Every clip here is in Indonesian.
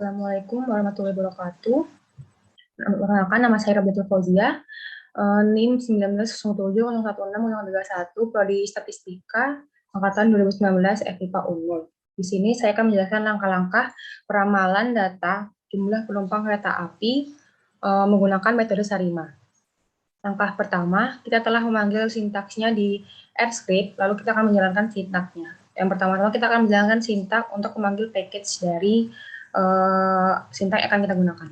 Assalamualaikum warahmatullahi wabarakatuh. Perkenalkan, nama saya Rabiatul Fauzia, NIM 1907016031, Prodi Statistika, Angkatan 2019, FIPA Unmul. Di sini saya akan menjelaskan langkah-langkah peramalan data jumlah penumpang kereta api menggunakan metode Sarima. Langkah pertama, kita telah memanggil sintaksnya di R-script, lalu kita akan menjalankan sintaknya. Yang pertama-tama kita akan menjalankan sintak untuk memanggil package dari sintak yang akan kita gunakan.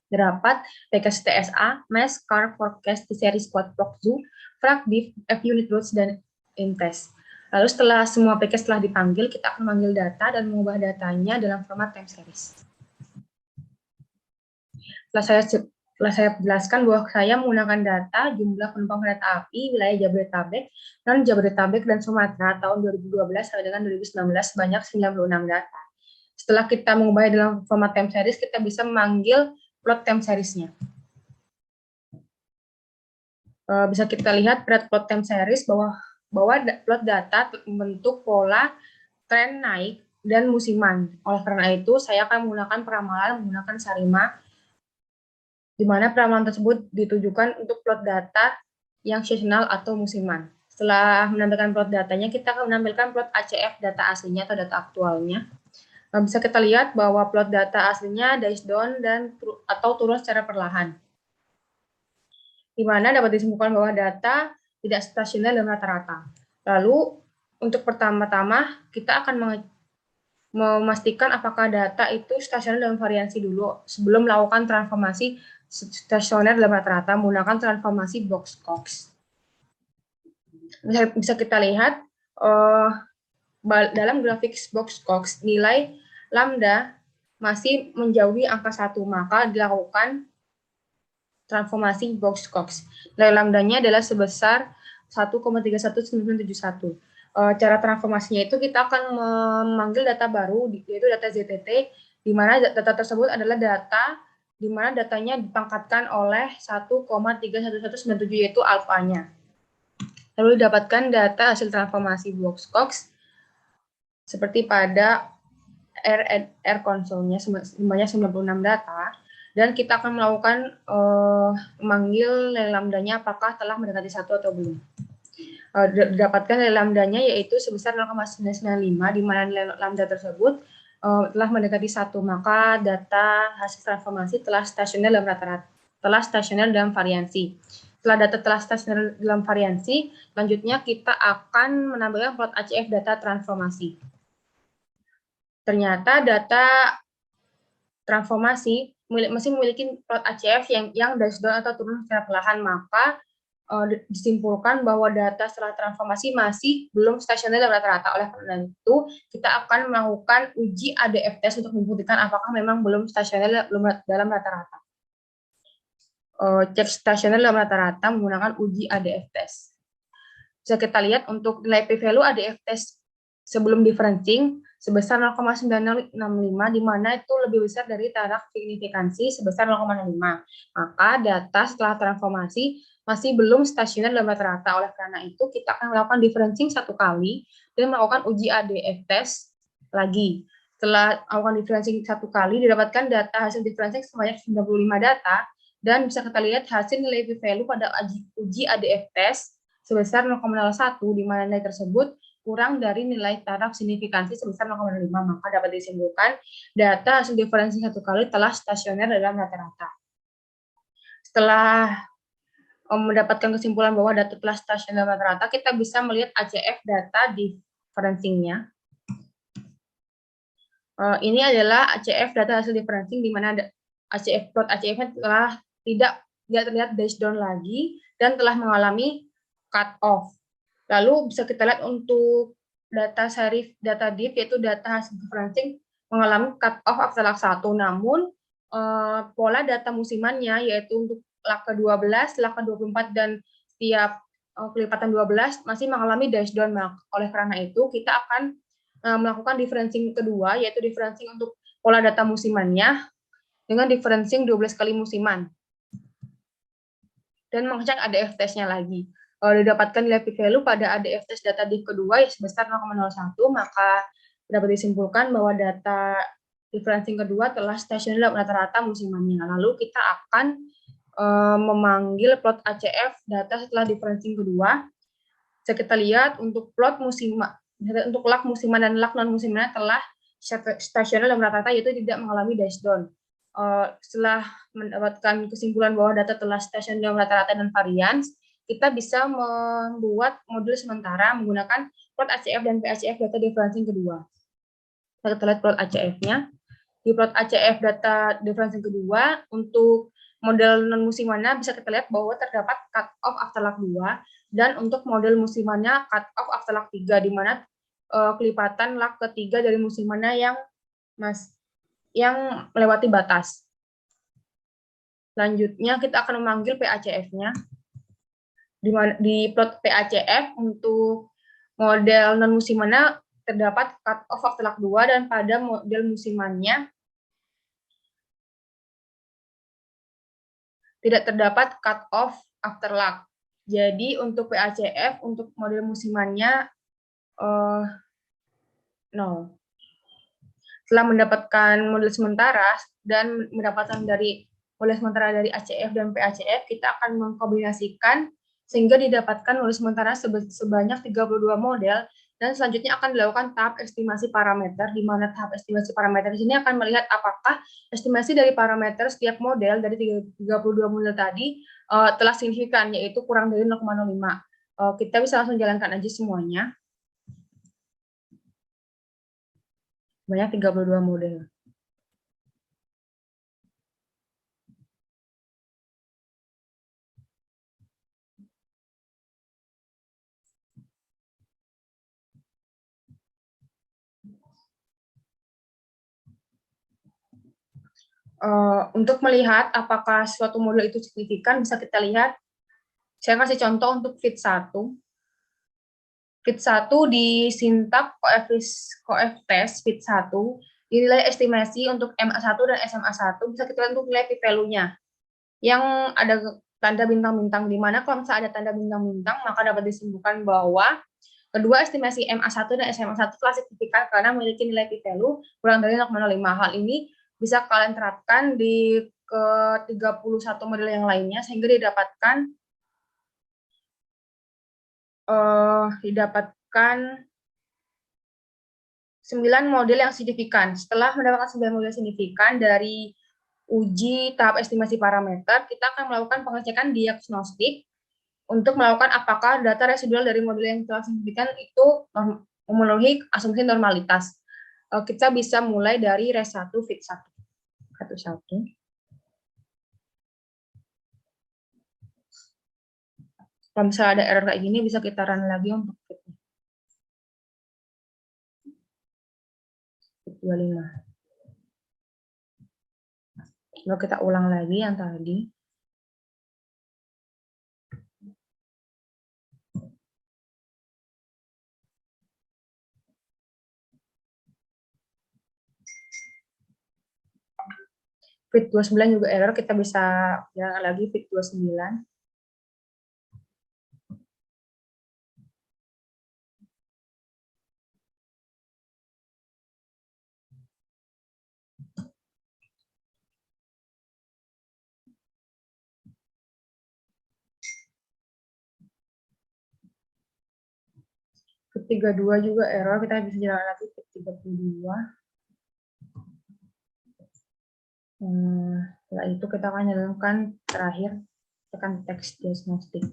Terdapat package TSA, Mass Car Forecast, Series Quad Block Zoo, Frag Diff, F-Unit Routes, dan Intest. Lalu setelah semua package telah dipanggil, kita akan memanggil data dan mengubah datanya dalam format time series. Setelah saya jelaskan bahwa saya menggunakan data jumlah penumpang kereta api wilayah Jabodetabek, non-Jabodetabek, dan Sumatera tahun 2012 sampai dengan 2019 sebanyak 96 data. Setelah kita mengubahnya dalam format time series, kita bisa memanggil plot time series-nya. Bisa kita lihat pada plot time series bahwa plot data membentuk pola tren naik dan musiman. Oleh karena itu, saya akan menggunakan peramalan menggunakan Sarima, di mana peramalan tersebut ditujukan untuk plot data yang seasonal atau musiman. Setelah menampilkan plot datanya, kita akan menampilkan plot ACF data aslinya atau data aktualnya. Bisa kita lihat bahwa plot data aslinya dice down atau turun secara perlahan, di mana dapat disimpulkan bahwa data tidak stasioner dalam rata-rata. Lalu untuk pertama-tama kita akan memastikan apakah data itu stasioner dalam variansi dulu sebelum melakukan transformasi stasioner dalam rata-rata menggunakan transformasi Box-Cox. Bisa kita lihat dalam grafik Box-Cox nilai lambda masih menjauhi angka 1, maka dilakukan transformasi Box-Cox. Nilai lambdanya adalah sebesar 1,31971. Cara transformasinya itu kita akan memanggil data baru, yaitu data ZTT, di mana data tersebut adalah data di mana datanya dipangkatkan oleh 1,31197, yaitu alfanya. Lalu didapatkan data hasil transformasi Box-Cox seperti pada R console-nya sebanyak 96 data, dan kita akan melakukan memanggil nilai lambdanya apakah telah mendekati 1 atau belum. Didapatkan nilai lambdanya yaitu sebesar 0,995, di mana nilai lambda tersebut telah mendekati 1, maka data hasil transformasi telah stasioner dalam rata-rata, telah stasioner dalam variansi. Setelah data telah stasioner dalam variansi, selanjutnya kita akan menambahkan plot ACF data transformasi. Ternyata data transformasi masih memiliki plot ACF yang dice down atau turun secara perlahan, maka disimpulkan bahwa data setelah transformasi masih belum stasioner dalam rata-rata. Oleh karena itu, kita akan melakukan uji ADF test untuk membuktikan apakah memang belum stasioner dalam rata-rata. Cek stasioner dalam rata-rata menggunakan uji ADF test. Bisa kita lihat untuk nilai p-value ADF test sebelum differencing sebesar 0,965, di mana itu lebih besar dari taraf signifikansi sebesar 0,5. Maka data setelah transformasi masih belum stasioner dalam rata-rata. Oleh karena itu, kita akan melakukan differencing 1 kali dan melakukan uji ADF test lagi. Setelah melakukan differencing 1 kali, didapatkan data hasil differencing sebanyak 95 data, dan bisa kita lihat hasil nilai p-value pada uji ADF test sebesar 0,01, di mana nilai tersebut kurang dari nilai taraf signifikansi sebesar 0,5, maka dapat disimpulkan data hasil diferensi 1 kali telah stasioner dalam rata-rata. Setelah mendapatkan kesimpulan bahwa data telah stasioner dalam rata-rata, kita bisa melihat ACF data differencing-nya. Ini adalah ACF data hasil differencing, di mana ACF plot ACF-nya telah tidak terlihat dice down lagi dan telah mengalami cut off. Lalu bisa kita lihat untuk data seri data diff, yaitu data hasil differencing mengalami cut off akselak 1, namun pola data musimannya yaitu untuk laka 12, laka 24, dan setiap kelipatan 12 masih mengalami dice down. Oleh karena itu, kita akan melakukan differencing kedua, yaitu differencing untuk pola data musimannya dengan differencing 12 kali musiman dan mengecek ADF test-nya lagi. Didapatkan nilai p-value pada ADF test data diff kedua yang sebesar 0,01, maka dapat disimpulkan bahwa data differencing kedua telah stasioner dalam rata-rata musimannya. Lalu kita akan memanggil plot ACF data setelah differencing kedua. Bisa kita lihat untuk plot musiman, untuk lak musiman dan lak non musiman telah stasioner dalam rata-rata, yaitu tidak mengalami dash down. Setelah mendapatkan kesimpulan bahwa data telah stasioner dalam rata-rata dan varians, kita bisa membuat modul sementara menggunakan plot ACF dan PACF data differencing kedua. Kita lihat plot ACF-nya. Di plot ACF data differencing kedua, untuk model non musimannya bisa kita lihat bahwa terdapat cut off after lag 2, dan untuk model musimannya cut off after lag 3, di mana kelipatan lag ketiga dari musimannya yang melewati batas. Selanjutnya kita akan memanggil PACF-nya. Di plot PACF untuk model non musimannya terdapat cut off after lag 2, dan pada model musimannya tidak terdapat cut off after lag. Jadi untuk PACF untuk model musimannya 0. Setelah mendapatkan model sementara dan mendapatkan dari model sementara dari ACF dan PACF, kita akan mengkombinasikan sehingga didapatkan model sementara sebanyak 32 model, dan selanjutnya akan dilakukan tahap estimasi parameter, di mana tahap estimasi parameter di sini akan melihat apakah estimasi dari parameter setiap model dari 32 model tadi telah signifikan, yaitu kurang dari 0,05. Kita bisa langsung jalankan aja semuanya. Banyak 32 model. Untuk melihat apakah suatu model itu signifikan, bisa kita lihat, saya kasih contoh untuk fit 1. Fit 1 di sintak coef-test fit 1, nilai estimasi untuk MA1 dan SMA1 bisa kita lihat untuk nilai p-value-nya yang ada tanda bintang-bintang, di mana kalau misalnya ada tanda bintang-bintang, maka dapat disimpulkan bahwa kedua estimasi MA1 dan SMA1 telah signifikan karena memiliki nilai p-value kurang dari 0,05. Hal ini bisa kalian terapkan di ke-31 model yang lainnya, sehingga didapatkan 9 model yang signifikan. Setelah mendapatkan 9 model signifikan dari uji tahap estimasi parameter, kita akan melakukan pengecekan diagnostik untuk melakukan apakah data residual dari model yang telah signifikan itu memenuhi asumsi normalitas. Kita bisa mulai dari res 1 fit 1. Kalau misalnya ada error kayak gini, bisa kita run lagi untuk fit 25. Lalu kita ulang lagi yang tadi. Fit 29 juga error, kita bisa jalan lagi fit 29. Fit 32 juga error, kita bisa jalan lagi fit 32. Setelah itu kita akan jalankan terakhir, tekan teks diagnostik.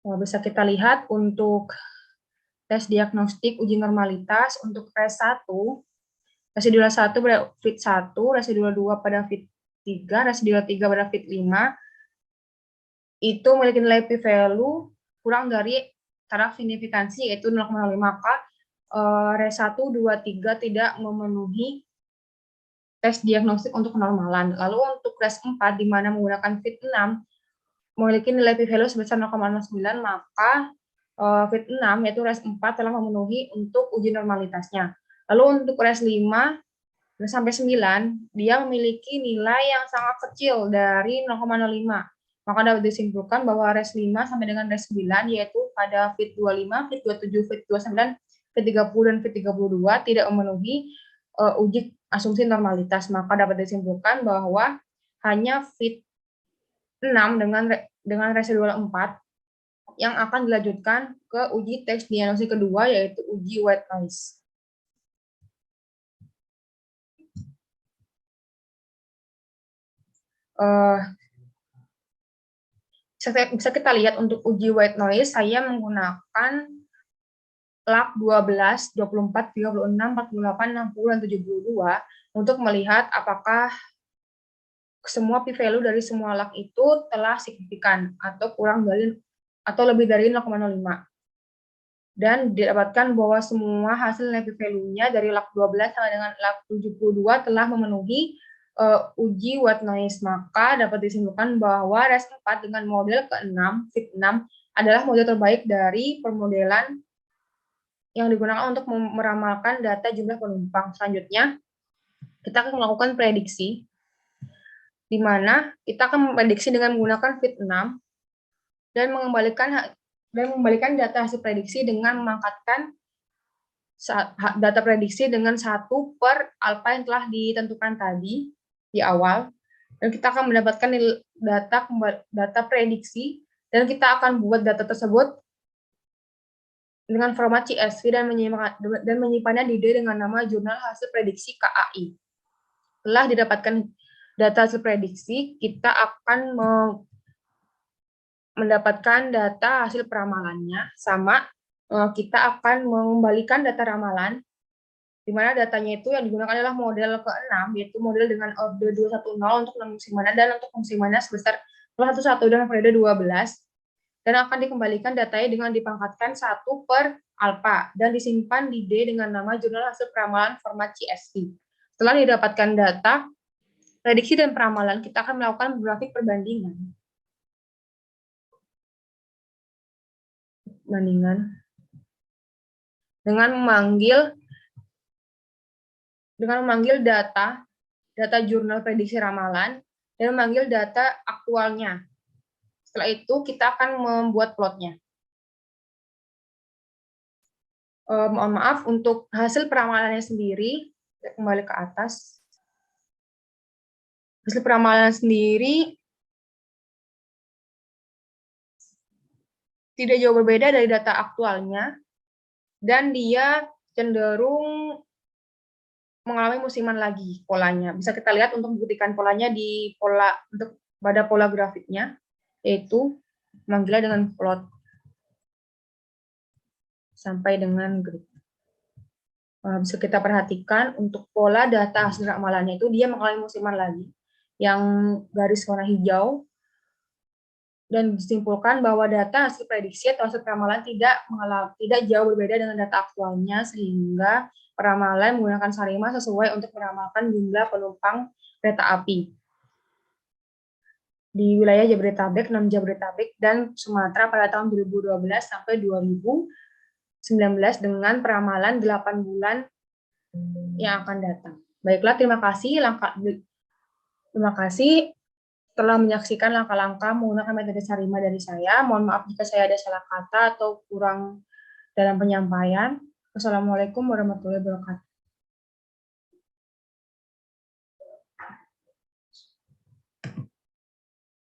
Bisa kita lihat untuk tes diagnostik uji normalitas untuk res 1, residual 1 pada fit 1, residual 2 pada fit 3, residual 3 pada fit 5, itu memiliki nilai p-value kurang dari taraf signifikansi, yaitu 0,05, maka res 1, 2, 3 tidak memenuhi tes diagnostik untuk kenormalan. Lalu untuk res 4, di mana menggunakan fit 6, memiliki nilai p-value sebesar 0,09, maka fit 6, yaitu res 4, telah memenuhi untuk uji normalitasnya. Lalu untuk res 5 sampai 9, dia memiliki nilai yang sangat kecil dari 0,05. Maka dapat disimpulkan bahwa res 5 sampai dengan res 9, yaitu pada fit 25, fit 27, fit 29, fit 30, dan fit 32 tidak memenuhi uji asumsi normalitas. Maka dapat disimpulkan bahwa hanya fit 6 dengan residual 4 yang akan dilanjutkan ke uji teks diagnosis kedua, yaitu uji white noise. Bisa kita lihat untuk uji white noise, saya menggunakan log 12, 24, 36, 48, 60, dan 72 untuk melihat apakah semua p-value dari semua log itu telah signifikan atau kurang dari atau lebih dari 0,05. Dan didapatkan bahwa semua hasil p-value-nya dari log 12 sampai dengan log 72 telah memenuhi uji white noise. Maka dapat disimpulkan bahwa RES 4 dengan model ke-6, fit 6, adalah model terbaik dari permodelan yang digunakan untuk meramalkan data jumlah penumpang. Selanjutnya, kita akan melakukan prediksi, di mana kita akan memprediksi dengan menggunakan fit 6 dan mengembalikan data hasil prediksi dengan memangkatkan data prediksi dengan 1 per alfa yang telah ditentukan tadi di awal, dan kita akan mendapatkan data prediksi, dan kita akan buat data tersebut dengan format CSV dan menyimpannya di D dengan nama jurnal hasil prediksi KAI. Setelah didapatkan data hasil prediksi, kita akan mendapatkan data hasil peramalannya, sama kita akan mengembalikan data ramalan, di mana datanya itu yang digunakan adalah model ke-6, yaitu model dengan orde 210 untuk fungsi mana dan untuk fungsi mana sebesar 11 dan periode 12, dan akan dikembalikan datanya dengan dipangkatkan 1 per alfa dan disimpan di D dengan nama jurnal hasil peramalan format CSV. Setelah didapatkan data prediksi dan peramalan, kita akan melakukan grafik perbandingan. Dengan memanggil data jurnal prediksi ramalan dan memanggil data aktualnya. Setelah itu kita akan membuat plotnya. Mohon maaf, untuk hasil peramalannya sendiri, kita kembali ke atas. Hasil peramalan sendiri tidak jauh berbeda dari data aktualnya, dan dia cenderung mengalami musiman lagi polanya. Bisa kita lihat untuk membuktikan polanya pada pola grafiknya, yaitu memanggilnya dengan plot sampai dengan grid. Bisa kita perhatikan untuk pola data hasil ramalannya itu dia mengalami musiman lagi, yang garis warna hijau, dan disimpulkan bahwa data hasil prediksi atau hasil ramalan tidak jauh berbeda dengan data aktualnya, sehingga peramalan menggunakan SARIMA sesuai untuk meramalkan jumlah penumpang kereta api di wilayah Jabodetabek, 6 Jabodetabek, dan Sumatera pada tahun 2012 sampai 2019 dengan peramalan 8 bulan yang akan datang. Baiklah, terima kasih telah menyaksikan langkah-langkah menggunakan metode SARIMA dari saya. Mohon maaf jika saya ada salah kata atau kurang dalam penyampaian. Wassalamualaikum warahmatullahi wabarakatuh.